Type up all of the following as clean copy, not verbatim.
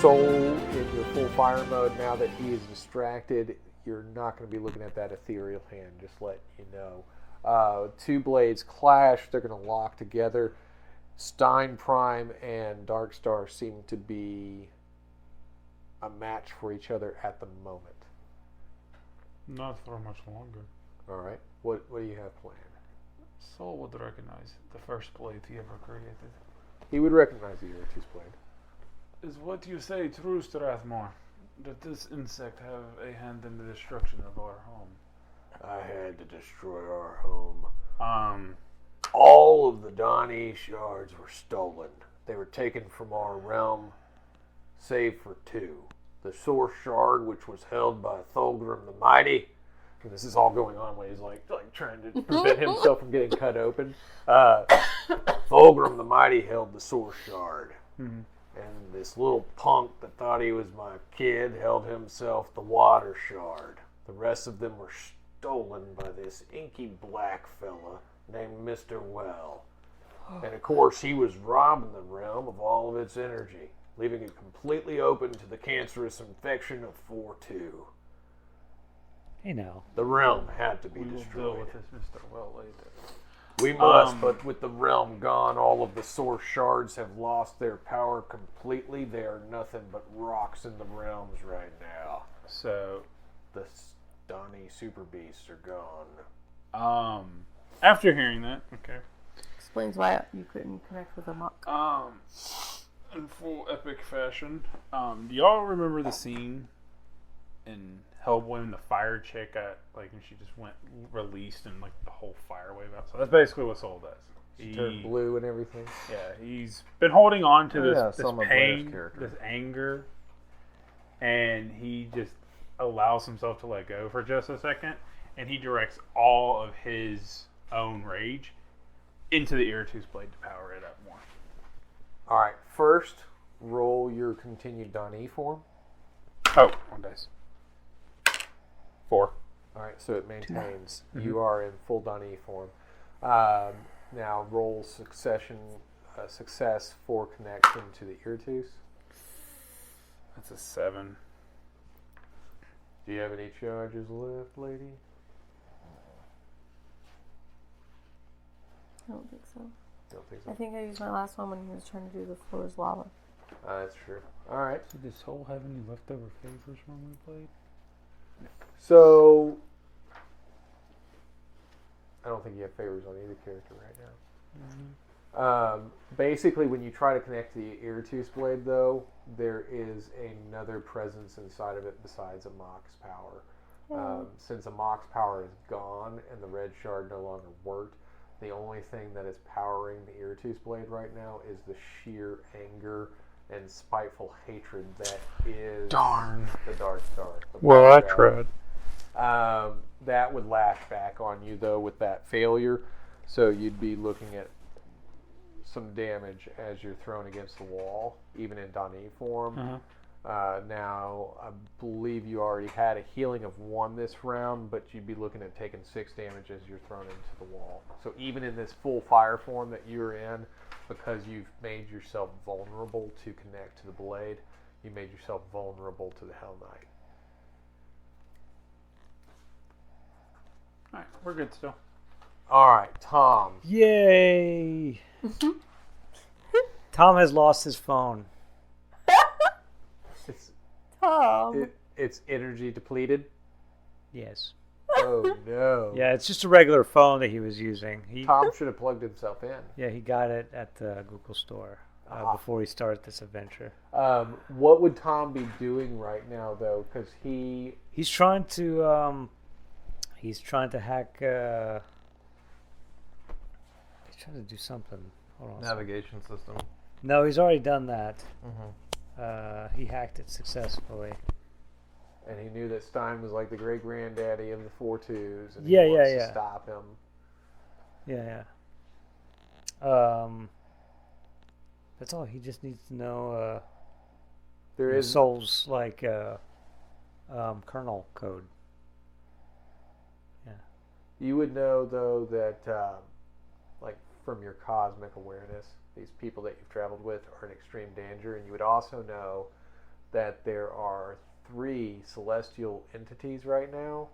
soul in your full fire mode, now that he is distracted, you're not going to be looking at that ethereal hand, just let you know. Two blades clash, they're going to lock together. Stein Prime and Darkstar seem to be a match for each other at the moment. Not for much longer. All right. What do you have planned? Saul would recognize the first blade he ever created. He would recognize the Iritus blade. Is what you say true, Strathmore? That this insect have a hand in the destruction of our home? I had to destroy our home. Um, All of the Donny shards were stolen. They were taken from our realm, save for two. The Source Shard, which was held by Thulgrim the Mighty. And this is all going on when he's like trying to prevent himself from getting cut open. Thulgrim the Mighty held the Source Shard. mm-hmm. And this little punk that thought he was my kid held himself the Water Shard. The rest of them were stolen by this inky black fella named Mr. Well. And of course, he was robbing the realm of all of its energy, leaving it completely open to the cancerous infection of 4-2. Hey now. The realm had to be We will destroyed. deal with this Mr. Well later. We must, but with the realm gone, all of the Source Shards have lost their power completely. They are nothing but rocks in the realms right now. So, The Donny Super Beasts are gone. after hearing that, okay. Explains why you couldn't connect with a monk. In full epic fashion, do y'all remember the scene in Hellboy when the fire chick got, like, and she just went released and, like, the whole fire wave out? So that's basically what Soul does. She turned blue and everything. Yeah, he's been holding on to this some of pain, Blair's character. this anger, and he just allows himself to let go for just a second, and he directs all of his own rage into the Iritus blade to power it up more. All right, first, roll your continued Donny form. Oh, one dice. 4. All right, so it maintains. Mhm. You are in full Donny form. Now roll success for connection to the Iritus. That's a 7. Do you have any charges left, lady? I don't think so. Don't think so. I think I used my last one when he was trying to do the floor is lava. That's true. All right. So does Soul have any leftover favors when we played? So, I don't think you have favors on either character right now. Mm-hmm. Basically, when you try to connect to the Iritus blade, though, there is another presence inside of it besides Amok's power. Since Amok's power is gone and the red shard no longer worked, the only thing that is powering the Iritus blade right now is the sheer anger and spiteful hatred that is the Dark Star. Well, I tried. That would lash back on you, though, with that failure. So you'd be looking at some damage as you're thrown against the wall, even in Donny form. Uh-huh. Now, I believe you already had a healing of 1 this round, but you'd be looking at taking 6 damage as you're thrown into the wall. So even in this full fire form that you're in, because you've made yourself vulnerable to connect to the blade, you made yourself vulnerable to the Hell Knight. Alright, we're good still. All right, Tom. Yay! Tom has lost his phone. It's, Tom. it's energy depleted. Yes. Oh, no. Yeah, it's just a regular phone that he was using. Tom should have plugged himself in. Yeah, he got it at the Google store before he started this adventure. What would Tom be doing right now, though? Because he's trying to hack. He's trying to do something. Hold on. Navigation system. No, he's already done that. Mm-hmm. He hacked it successfully. And he knew that Stein was like the great granddaddy of the 4-2s, and Yeah, he wants yeah, to yeah. stop him. Yeah. That's all. He just needs to know There is Soul's kernel code. Yeah. You would know, though, that like from your cosmic awareness, these people that you've traveled with are in extreme danger, and you would also know that there are 3 celestial entities right now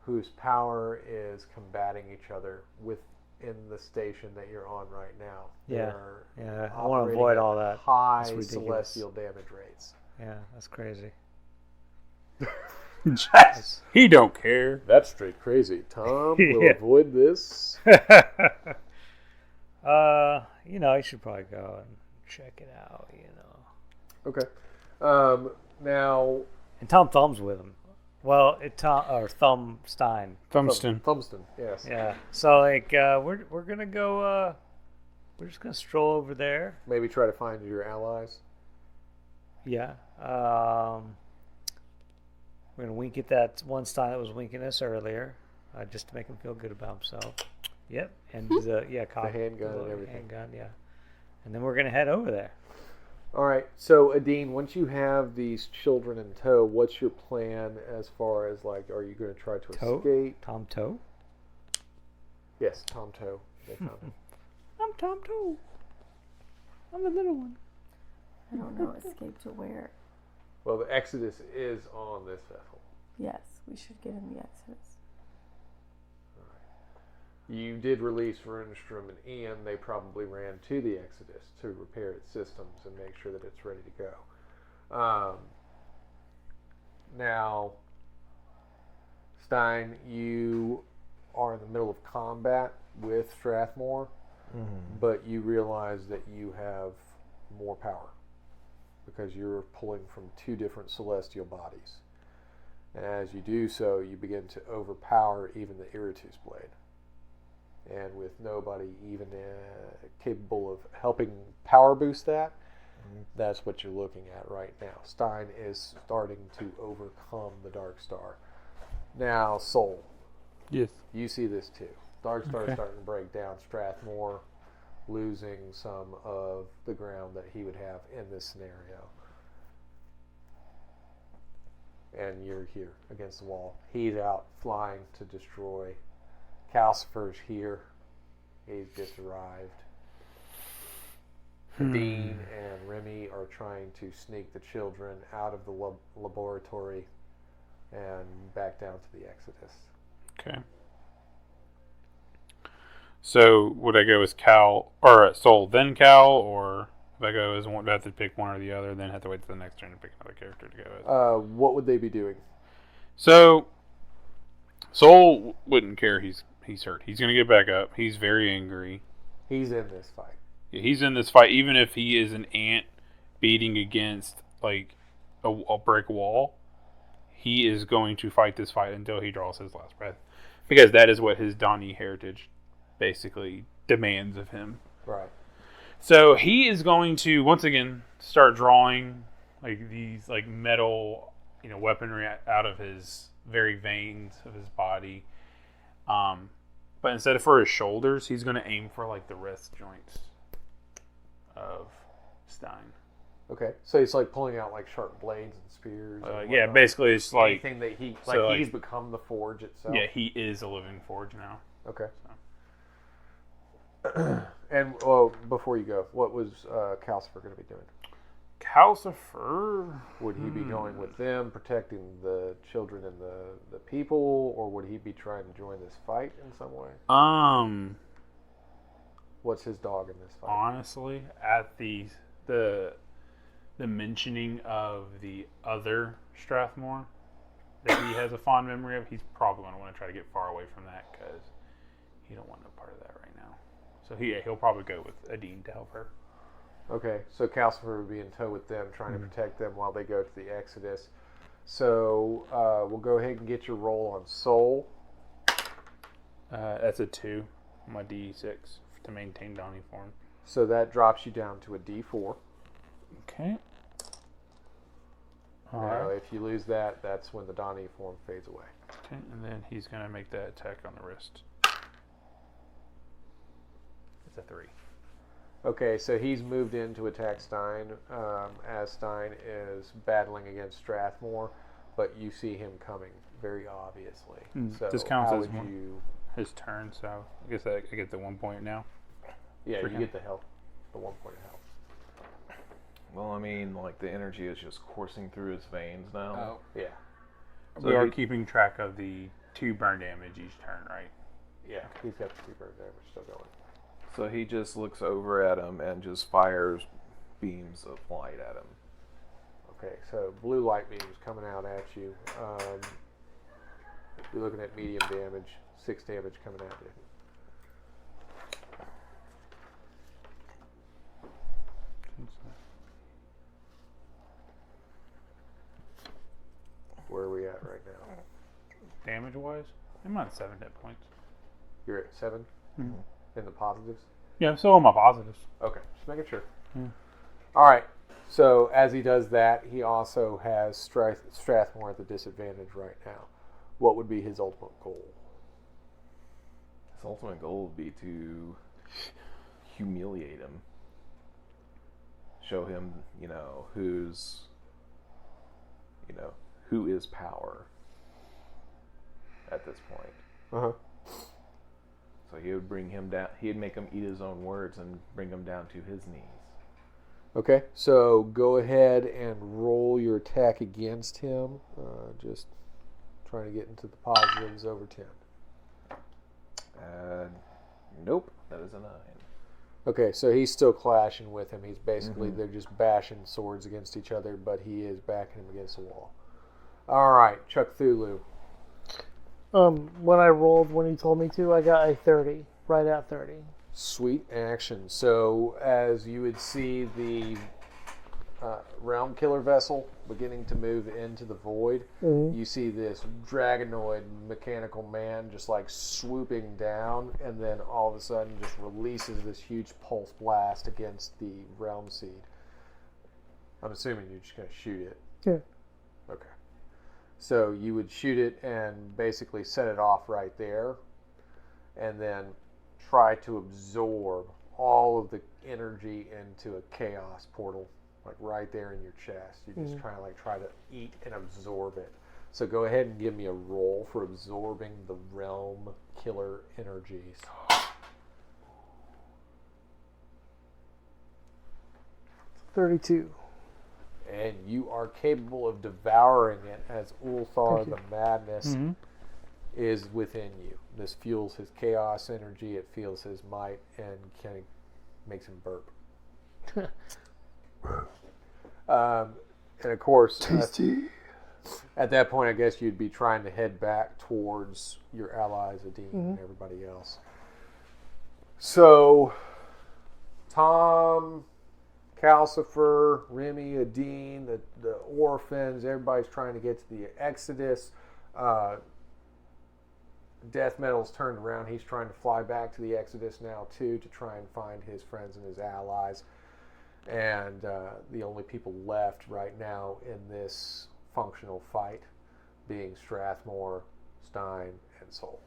whose power is combating each other within the station that you're on right now. Yeah. They're Yeah. I want to avoid operating all at that. high It's ridiculous. celestial damage rates. Yeah, that's crazy. He don't care. That's straight crazy. Tom will Yeah. avoid this. You should probably go and check it out, Okay. Now, And Tom Thumb's with him. Well, Thumb Stein. Thumbston. Thumbston, yes. Yeah. So we're gonna go. We're just gonna stroll over there. Maybe try to find your allies. Yeah. We're gonna wink at that one Stein that was winking us earlier, just to make him feel good about himself. Yep. And The handgun and everything. Handgun, yeah. And then we're gonna head over there. All right. So, Adine, once you have these children in tow, what's your plan as far as, are you going to try to escape? Tom Toe? Yes, Tom Toe. They found him. I'm Tom Toe. I'm the little one. I don't know. Escape to where? Well, the Exodus is on this vessel. Yes, we should get in the Exodus. You did release Runestrom and Ian. They probably ran to the Exodus to repair its systems and make sure that it's ready to go. Now, Stein, you are in the middle of combat with Strathmore, but you realize that you have more power because you're pulling from 2 different celestial bodies. And as you do so, you begin to overpower even the Iritus blade. And with nobody even capable of helping power boost that, that's what you're looking at right now. Stein is starting to overcome the Dark Star. Now, Soul, Yes. you see this too. Dark Star is Okay. starting to break down. Strathmore losing some of the ground that he would have in this scenario. And you're here against the wall. He's out flying to destroy. Calcifer's here. He's just arrived. Dean and Remy are trying to sneak the children out of the laboratory and back down to the Exodus. Okay. So would I go as Cal or Soul then Cal, or if I go as one, I have to pick one or the other, then have to wait till the next turn to pick another character to go as? What would they be doing? So Soul wouldn't care. He's hurt. He's gonna get back up. He's very angry. He's in this fight. Yeah, he's in this fight, even if he is an ant beating against a brick wall. He is going to fight this fight until he draws his last breath, because that is what his Donnie heritage basically demands of him. Right. So he is going to once again start drawing these metal, weaponry out of his very veins of his body. But instead of for his shoulders, he's going to aim for the wrist joints of Stein. Okay. So he's pulling out sharp blades and spears. And Yeah, whatnot. basically it's anything that he so, he's become the forge itself. Yeah, he is a living forge now. Okay. So. And before you go, what was Calcifer going to be doing? Calcifer? Would he be going with them, protecting the children and the people, or would he be trying to join this fight in some way? What's his dog in this fight? Honestly, at the mentioning of the other Strathmore that he has a fond memory of, he's probably going to want to try to get far away from that because he don't want no part of that right now. So he'll probably go with Adine to help her. Okay, so Calcifer would be in tow with them, trying to protect them while they go to the Exodus. So we'll go ahead and get your roll on Soul. That's a 2 on my D6 to maintain Donnie form. So that drops you down to a D4. Okay. All Now, right. if you lose that, that's when the Donnie form fades away. Okay, and then he's going to make that attack on the wrist. It's a 3. Okay, so he's moved in to attack Stein as Stein is battling against Strathmore, but you see him coming very obviously. So this counts how as would you? his turn, so I guess I get the 1 point now. Yeah, for you him. get the health, the 1 point of health. Well, I mean, like, the energy is just coursing through his veins now. Oh, yeah. So we are he- keeping track of the 2 burn damage each turn, right? Yeah, he's got the 2 burn damage still going. So he just looks over at him and just fires beams of light at him. Okay, so blue light beams coming out at you. You're looking at medium damage, 6 damage coming at you. Where are we at right now? Damage wise, I'm at 7 hit points. You're at 7 Mhm. in the positives? Yeah, I'm still on my positives. Okay, just making sure. Yeah. All right, so as he does that, he also has Strathmore at the disadvantage right now. What would be his ultimate goal? His ultimate goal would be to humiliate him. Show him, who is power at this point. Uh-huh. So he would bring him down. He'd make him eat his own words and bring him down to his knees. Okay, so go ahead and roll your attack against him. Just trying to get into the positives over 10. Nope, that is a 9. Okay, so he's still clashing with him. He's basically, they're just bashing swords against each other, but he is backing him against the wall. All right, Chuck Thulu. When I rolled when he told me to, I got a 30, right at 30. Sweet action. So as you would see the Realmkiller vessel beginning to move into the void, you see this dragonoid mechanical man just like swooping down, and then all of a sudden just releases this huge pulse blast against the realm seed. I'm assuming you're just going to shoot it. Yeah. Okay. So you would shoot it and basically set it off right there, and then try to absorb all of the energy into a chaos portal, like right there in your chest. You just kind of like try to eat and absorb it. So go ahead and give me a roll for absorbing the realm killer energies. 32. And you are capable of devouring it as Ulthar the Madness is within you. This fuels his chaos energy, it feels his might, and kind of makes him burp. And of course, at that point, I guess you'd be trying to head back towards your allies, Adine and everybody else. So, Tom, Calcifer, Remy, Adine, the orphans, everybody's trying to get to the Exodus. Death Metal's turned around. He's trying to fly back to the Exodus now, too, to try and find his friends and his allies. And the only people left right now in this functional fight being Strathmore, Stein, and Sol.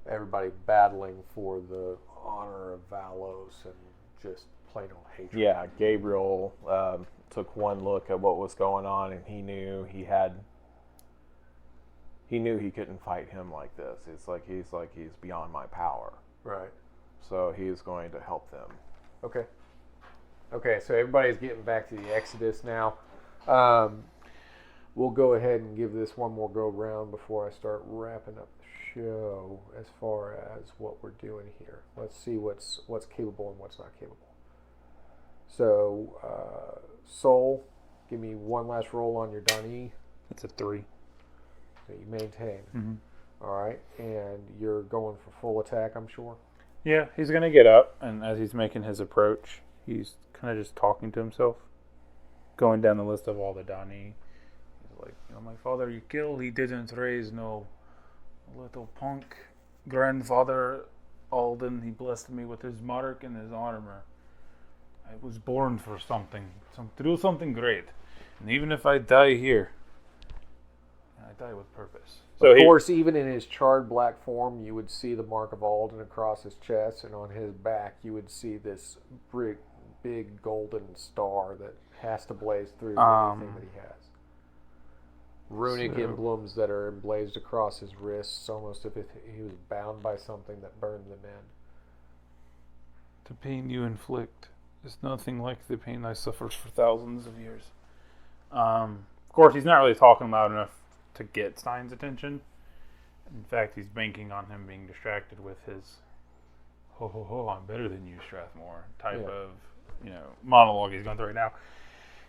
Everybody battling for the honor of Valos and just plain old hatred. Yeah, Gabriel took one look at what was going on, and he knew he couldn't fight him like this. It's like he's beyond my power. Right. So he's going to help them. Okay. Okay, so everybody's getting back to the Exodus now. We'll go ahead and give this one more go round before I start wrapping up the show as far as what we're doing here. Let's see what's capable and what's not capable. So, Sol, give me one last roll on your Dani. It's a 3. So you maintain. All right, and you're going for full attack, I'm sure? Yeah, he's going to get up, and as he's making his approach, he's kind of just talking to himself, going down the list of all the Dani. He's like, my father you killed, he didn't raise no little punk. Grandfather Alden, he blessed me with his mark and his armor. I was born for something, to do something great. And even if I die here, I die with purpose. So of course, even in his charred black form, you would see the mark of Alden across his chest, and on his back, you would see this big golden star that has to blaze through anything that he has. Runic emblems that are emblazed across his wrists, almost as if he was bound by something that burned them in. The pain you inflict It's nothing like the pain I suffered for thousands of years. Of course, he's not really talking loud enough to get Stein's attention. In fact, he's banking on him being distracted with his "ho ho ho, I'm better than you, Strathmore" type of monologue he's going through right now.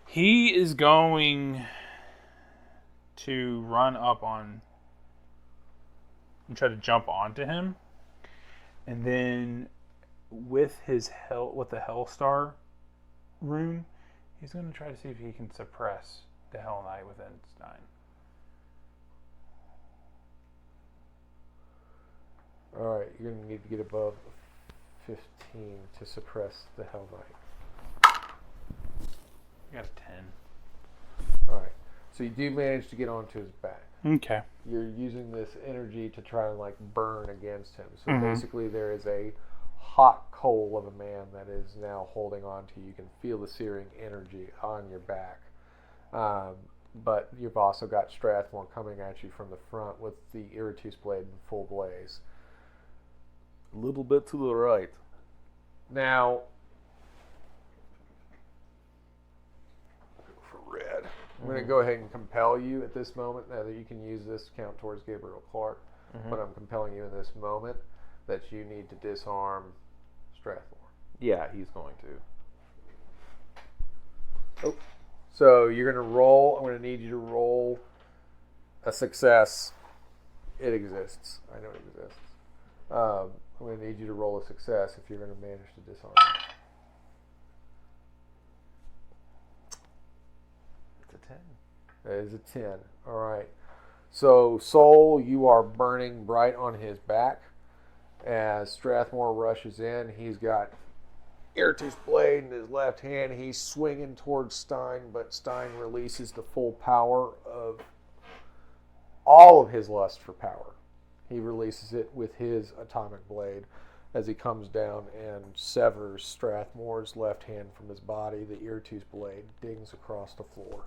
He is going to run up on and try to jump onto him, and then with the Hellstar rune, he's going to try to see if he can suppress the Hell Knight within Stein. Alright, you're going to need to get above 15 to suppress the Hell Knight. I got a 10. Alright, so you do manage to get onto his back. Okay. You're using this energy to try and burn against him. So basically there is a hot coal of a man that is now holding on to you. You can feel the searing energy on your back. But you've also got Strathmore coming at you from the front with the Irritus blade in full blaze. A little bit to the right. Now, for red, I'm going to go ahead and compel you at this moment. Now that you can use this to count towards Gabriel Clark, but I'm compelling you in this moment that you need to disarm Strathmore. Yeah, he's going to. Oh. So you're going to roll. I'm going to need you to roll a success. It exists. I know it exists. I'm going to need you to roll a success if you're going to manage to disarm him. It's a 10. That is a 10. All right. So, Soul, you are burning bright on his back. As Strathmore rushes in, he's got Irritus blade in his left hand. He's swinging towards Stein, but Stein releases the full power of all of his lust for power. He releases it with his atomic blade as he comes down and severs Strathmore's left hand from his body. The Irritus blade dings across the floor.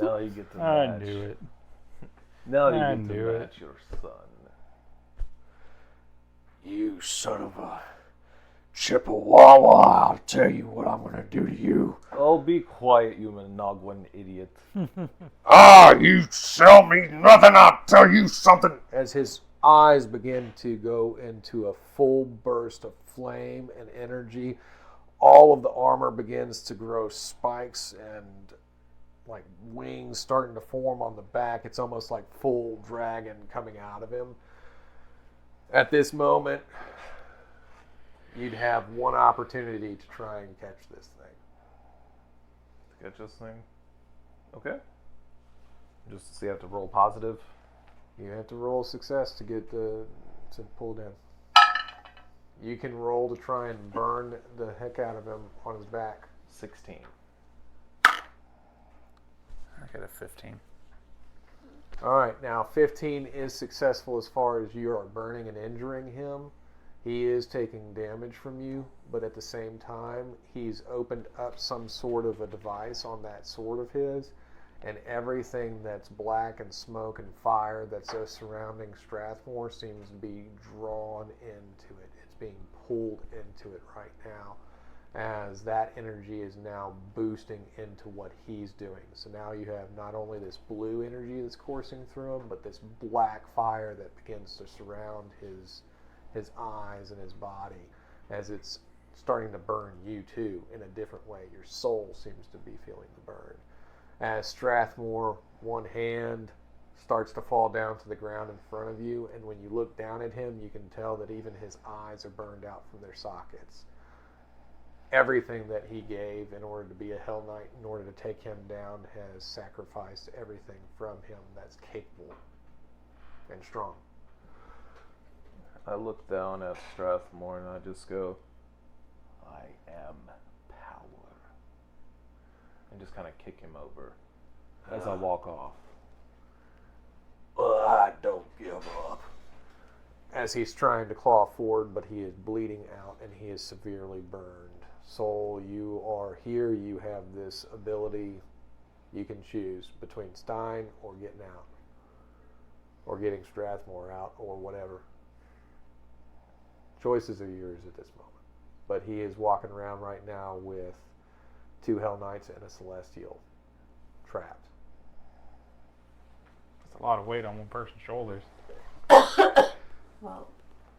Now you get to match. I knew it. Now you I get to knew match your son. You son of a Chippewa, I'll tell you what I'm going to do to you. Oh, be quiet, you Monogwan idiot. You sell me nothing, I'll tell you something. As his eyes begin to go into a full burst of flame and energy, all of the armor begins to grow spikes and wings starting to form on the back. It's almost like full dragon coming out of him. At this moment, you'd have one opportunity to try and catch this thing. Catch this thing? Okay. Just so you have to roll positive. You have to roll success to get to pull down. You can roll to try and burn the heck out of him on his back. 16. I got a 15. All right, now 15 is successful as far as you are burning and injuring him. He is taking damage from you, but at the same time, he's opened up some sort of a device on that sword of his, and everything that's black and smoke and fire that's surrounding Strathmore seems to be drawn into it. It's being pulled into it right now, as that energy is now boosting into what he's doing. So now you have not only this blue energy that's coursing through him, but this black fire that begins to surround his eyes and his body, as it's starting to burn you too in a different way. Your soul seems to be feeling the burn. As Strathmore, one hand starts to fall down to the ground in front of you, and when you look down at him, you can tell that even his eyes are burned out from their sockets. Everything that he gave in order to be a Hell Knight, in order to take him down, has sacrificed everything from him that's capable and strong. I look down at Strathmore and I just go, I am power. And just kind of kick him over as I walk off. I don't give up. As he's trying to claw forward, but he is bleeding out and he is severely burned. Soul, you are here. You have this ability. You can choose between Stein or getting out, or getting Strathmore out, or whatever. Choices are yours at this moment. But he is walking around right now with 2 Hell Knights and a Celestial trapped. That's a lot of weight on one person's shoulders. Well,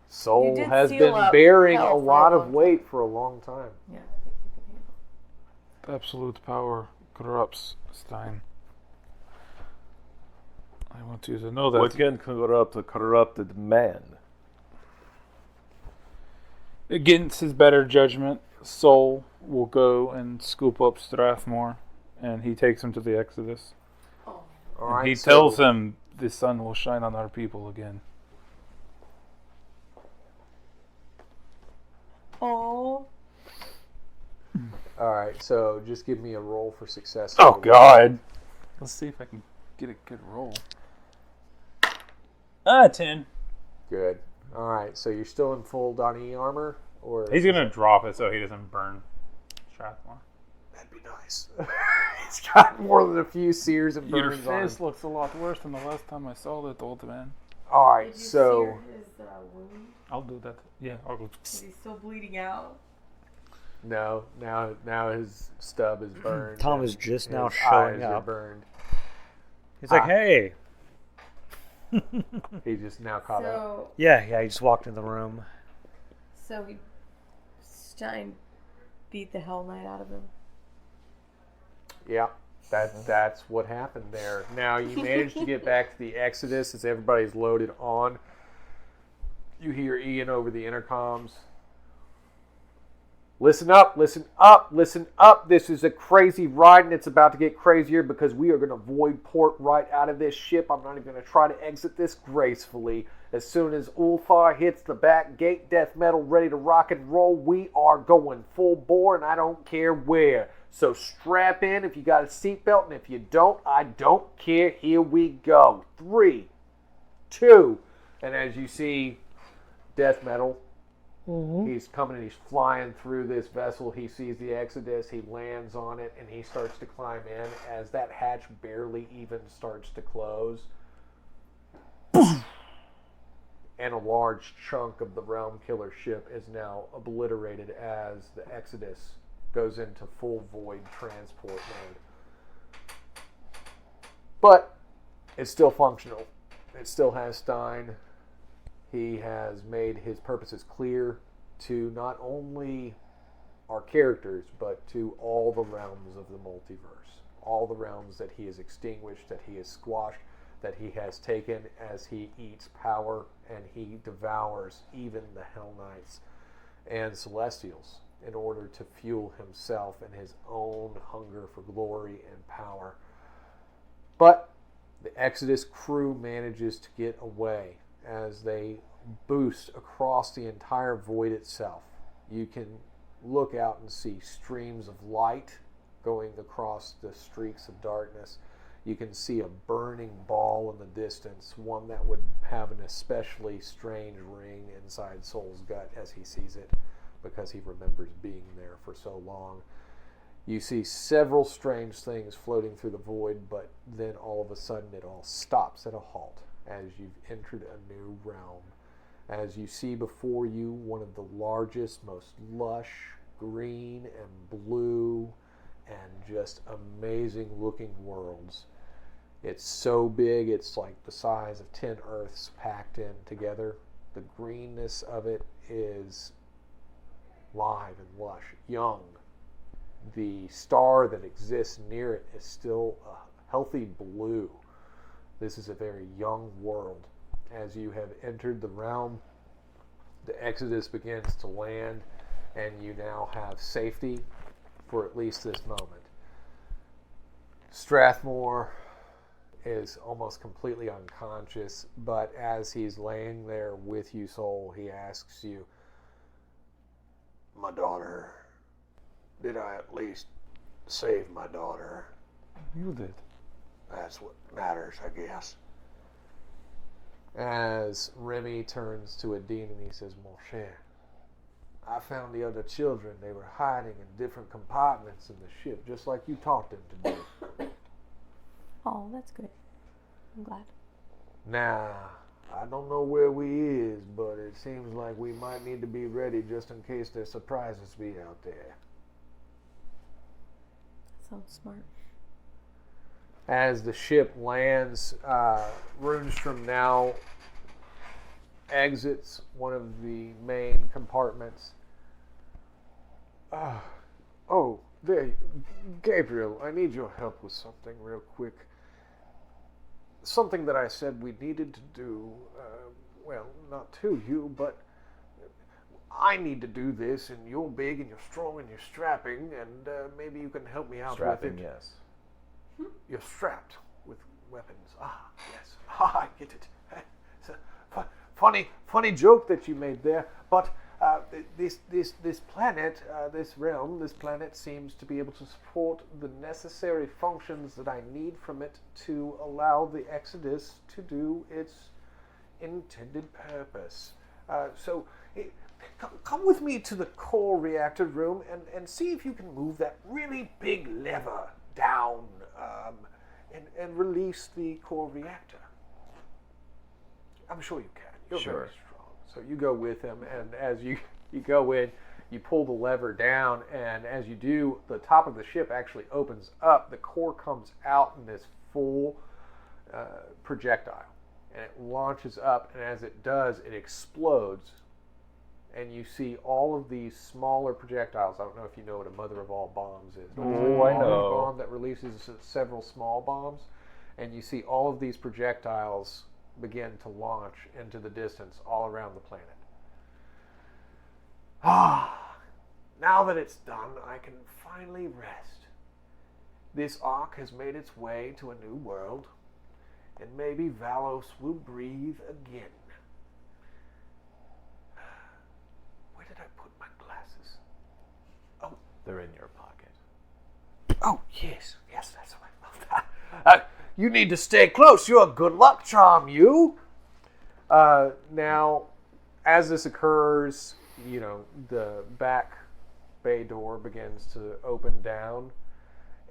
Soul You did has seal been up bearing hell a for a lot long of weight for a long time. yeah, I think you can handle Absolute power corrupts, Stein. I want you to know that. What can corrupt a corrupted man? Against his better judgment, Soul will go and scoop up Strathmore, and he takes him to the Exodus. All And right, he so- tells him the sun will shine on our people again. Oh. All right, so just give me a roll for success. Oh, God. Let's see if I can get a good roll. 10. Good. All right, so you're still in full Donnie armor, or He's going to drop it so he doesn't burn Strathmore. that'd be nice. He's got more than a few sears and Your burns on him. face looks a lot worse than the last time I saw that old man. All Did right, you so sear his wound? I'll do that. Yeah, I'll go. Is he still bleeding out? no, now his stub is burned. Tom and is just his now showing eyes are up. burned. He's like, hey. He just now caught up. So, Yeah, he just walked in the room. so Stein beat the Hell Knight out of him. Yeah, that's what happened there. Now you managed to get back to the Exodus as everybody's loaded on. You hear Ian over the intercoms. Listen up, listen up, listen up. This is a crazy ride and it's about to get crazier because we are going to void port right out of this ship. I'm not even going to try to exit this gracefully. As soon as Ulthar hits the back gate, death metal ready to rock and roll, we are going full bore and I don't care where. So strap in if you got a seatbelt, and if you don't, I don't care. Here we go. 3, 2, and as you see, death metal. He's coming and he's flying through this vessel. He sees the Exodus. He lands on it, and he starts to climb in. As that hatch barely even starts to close, and a large chunk of the Realmkiller ship is now obliterated as the Exodus goes into full void transport mode. But it's still functional. It still has Stein. He has made his purposes clear to not only our characters, but to all the realms of the multiverse. All the realms that he has extinguished, that he has squashed, that he has taken as he eats power and he devours even the Hell Knights and Celestials in order to fuel himself and his own hunger for glory and power. But the Exodus crew manages to get away as they boost across the entire void itself. You can look out and see streams of light going across the streaks of darkness. You can see a burning ball in the distance, one that would have an especially strange ring inside Soul's gut as he sees it, because he remembers being there for so long. You see several strange things floating through the void, but then all of a sudden it all stops at a halt as you've entered a new realm. As you see before you one of the largest, most lush, green and blue and just amazing looking worlds. It's so big, it's like the size of 10 Earths packed in together. The greenness of it is live and lush, young. The star that exists near it is still a healthy blue. This is a very young world. As you have entered the realm, the Exodus begins to land, and you now have safety for at least this moment. Strathmore is almost completely unconscious, but as he's laying there with you, Soul, he asks you, "My daughter, did I at least save my daughter?" You did. That's what matters, I guess. As Remy turns to Adine and he says, "Mon cher, I found the other children. They were hiding in different compartments in the ship, just like you taught them to do. Oh, that's good. I'm glad. Now, I don't know where we is, but it seems like we might need to be ready just in case there's surprises be out there. Sounds smart. As the ship lands, Runestrom now exits one of the main compartments. Oh, there, Gabriel, I need your help with something real quick. Something that I said we needed to do, well, not to you, but I need to do this, and you're big, and you're strong, and you're strapping, and maybe you can help me out Strapping, with it. yes. You're strapped with weapons. Ah, yes. I get it. It's a funny joke that you made there, but this planet, this realm, this planet seems to be able to support the necessary functions that I need from it to allow the Exodus to do its intended purpose. Come with me to the core reactor room and see if you can move that really big lever down and release the core reactor. I'm sure you can. You're very strong. So you go with him, and as you go in, you pull the lever down, and as you do, the top of the ship actually opens up. The core comes out in this full projectile, and it launches up, and as it does, it explodes, and you see all of these smaller projectiles. I don't know if you know what a mother of all bombs is. But it's a I know. large bomb that releases several small bombs, and you see all of these projectiles begin to launch into the distance all around the planet. Now that it's done, I can finally rest. This ark has made its way to a new world, and maybe Valos will breathe again. Where did I put my glasses? Oh, They're in your pocket. oh, yes, that's right. You need to stay close. You're a good luck charm, you. Now, as this occurs, the back bay door begins to open down,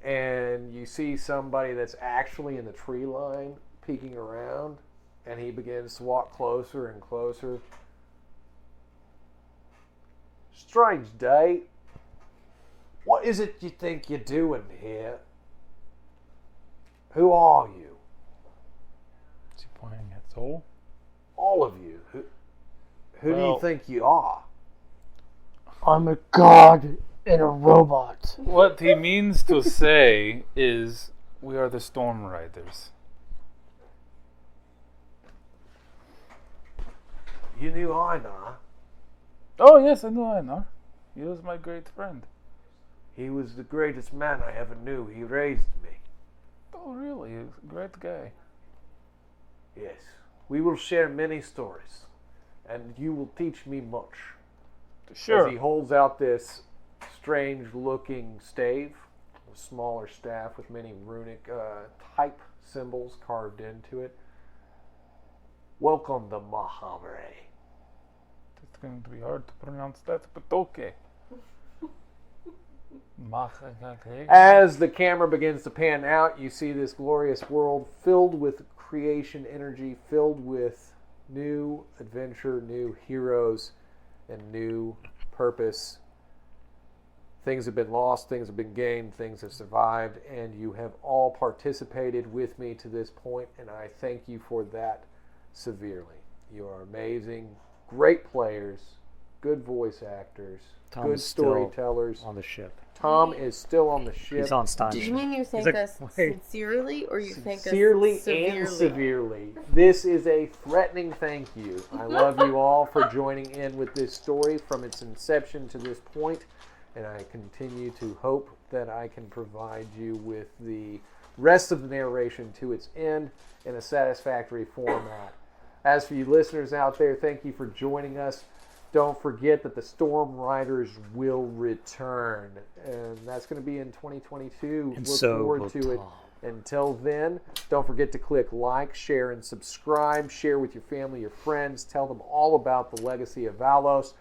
and you see somebody that's actually in the tree line peeking around, and he begins to walk closer and closer. Strange day. What is it you think you're doing here? Who are you? Is he pointing at Soul? All of you. Who do you think you are? I'm a god and a robot. What he means to say is, we are the Storm Riders. You knew Einar. Oh, yes, I know Einar. He was my great friend. He was the greatest man I ever knew. He raised me. Oh, really? He's a great guy. Yes. We will share many stories, and you will teach me much. Sure. As he holds out this strange-looking stave, a smaller staff with many runic type symbols carved into it. Welcome to Mahavre. It's going to be hard to pronounce that, but okay. As the camera begins to pan out, you see this glorious world filled with creation energy, filled with new adventure, new heroes, and new purpose. Things have been lost, things have been gained, things have survived, and you have all participated with me to this point, and I thank you for that severely. You are amazing, great players, good voice actors, Tom good is still storytellers. on the ship. Tom is still on the ship. He's on Stein. Did you mean you thank like, us wait. sincerely, or you thank us Sincerely severely? and severely. This is a threatening thank you. I love you all for joining in with this story from its inception to this point, and I continue to hope that I can provide you with the rest of the narration to its end in a satisfactory format. As for you listeners out there, thank you for joining us. Don't forget that the Storm Riders will return, and that's going to be in 2022. And Look so forward will to it. Tom. Until then, don't forget to click like, share, and subscribe. Share with your family, your friends. Tell them all about the legacy of Valos.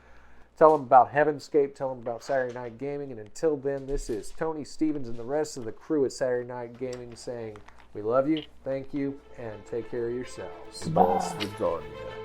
Tell them about Heavenscape. Tell them about Saturday Night Gaming. And until then, this is Tony Stevens and the rest of the crew at Saturday Night Gaming saying, We love you, thank you, and take care of yourselves. Bye. Svidania.